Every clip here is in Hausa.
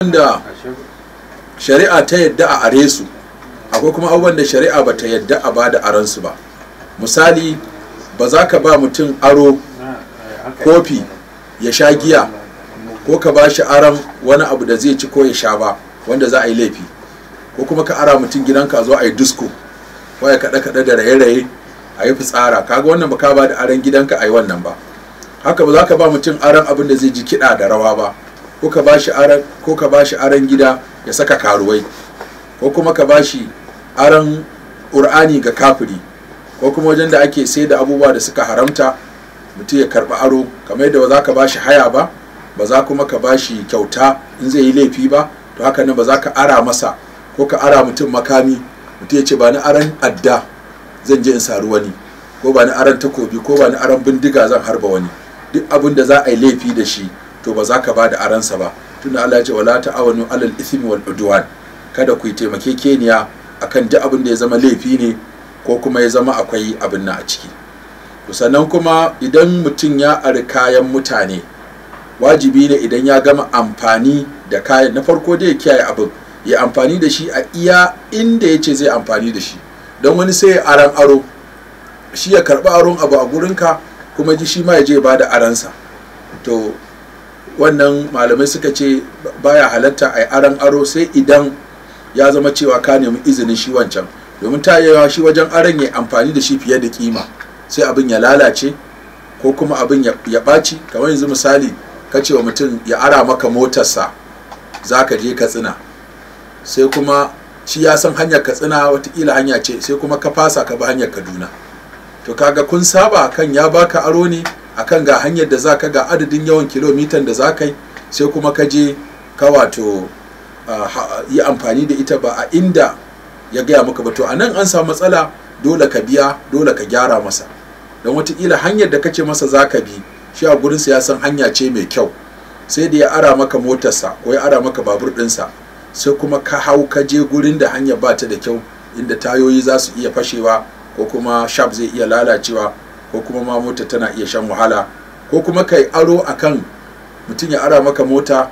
da shari'a ta yadda a are su, akwai kuma abubuwan da shari'a ba ta yadda a bada aransu ba. Misali, ba za ka ba mutum aro kofi ya sha giya ko ka ba shi aron wani abu da zai ci ko ya sha ba wanda za a yi laifi, ko kuma ka ara mutum gidanka zo a yi disko ko ya kaɗe-kaɗe da raye-raye a yi fitsara, kaga wannan ba ka ba da aron gidanka a yi wannan ba. Haka ba za ka ba mutum aron abin da zai ji kiɗa da rawa ba, ko ka ba shi aron gida ya saka karuwai, ko kuma ka ba shi aron ƙur'ani ga kafiri, ko kuma wajen da ake sai da abubuwa da suka haramta mutum ya karɓi aro, kamar yadda ba za ka ba shi haya ba, ba za kuma ka ba shi kyauta in zai yi laifi ba. To haka nan ba za ka ara masa ko ka ara mutum makami, mutum ya ce ba ni aron adda zan je in sari wani, ko ba ni aron takobi, ko ba ni aron bindiga zan harba wani. Duk abin da za a yi laifi da shi to ba za ka ba da aransa ba, tunda Allah ya ce wala ta'awanu alal ithmi wal udwan, kada ku yi taimakekeniya akan duk abin da ya zama laifi ne ko kuma ya zama akwai abin nan a ciki. Sannan kuma idan mutum ya ari kayan mutane, wajibi ne idan ya gama amfani da kayan, na farko dai ya kiyaye abin, ya amfani da shi a iya inda ya ce zai amfani da shi. Don wani sai ya aran aro, shi ya karɓi aron abu a gurinka kuma ji shi ma ya je ba da aransa. To wannan malamai suka ce baya halatta a yi aran aro sai idan ya zama cewa ka nemi izinin shi wancan, domin ta yawa shi wajen aron ya amfani da shi fiye da kima sai abin ya lalace ko kuma abin ya ɓaci. Kamar yanzu misali ka ce wa mutum ya ara maka motarsa za ka je Katsina, sai kuma shi ya san hanyar Katsina watakila hanya ce, sai kuma ka fasa ka bi hanyar Kaduna. To kaga kun saba kan ya baka aro ne akan ga hanyar da zaka, ga adadin yawan kilomitan da zaka yi, sai kuma ka je ka wato yi amfani da ita ba a inda ya gaya maka ba. To a nan an samu matsala, dole ka biya, dole ka gyara masa, don watakila hanyar da kace masa zaka bi shi a gurinsa ya san hanya ce mai kyau, sai da ya ara maka motarsa ko ya ara maka babur ɗinsa, sai kuma ka hau ka je gurin da hanyar ba ta da kyau, inda tayoyi za su iya fashewa ko kuma shaf zai iya lalacewa, ko kuma ma mota tana iya shan wahala, ko kuma kai aro akan mutum ya ara maka mota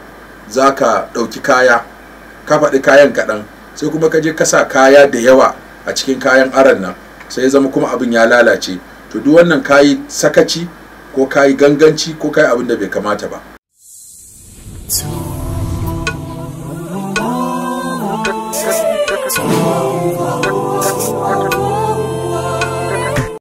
za ka ɗauki kaya, ka faɗi kayan kaɗan, sai kuma ka je ka sa kaya da yawa a cikin kayan aron nan, sai ya zama kuma abin ya lalace. To duk wannan kayi sakaci ko kayi ganganci ko kayi abin da bai kamata ba.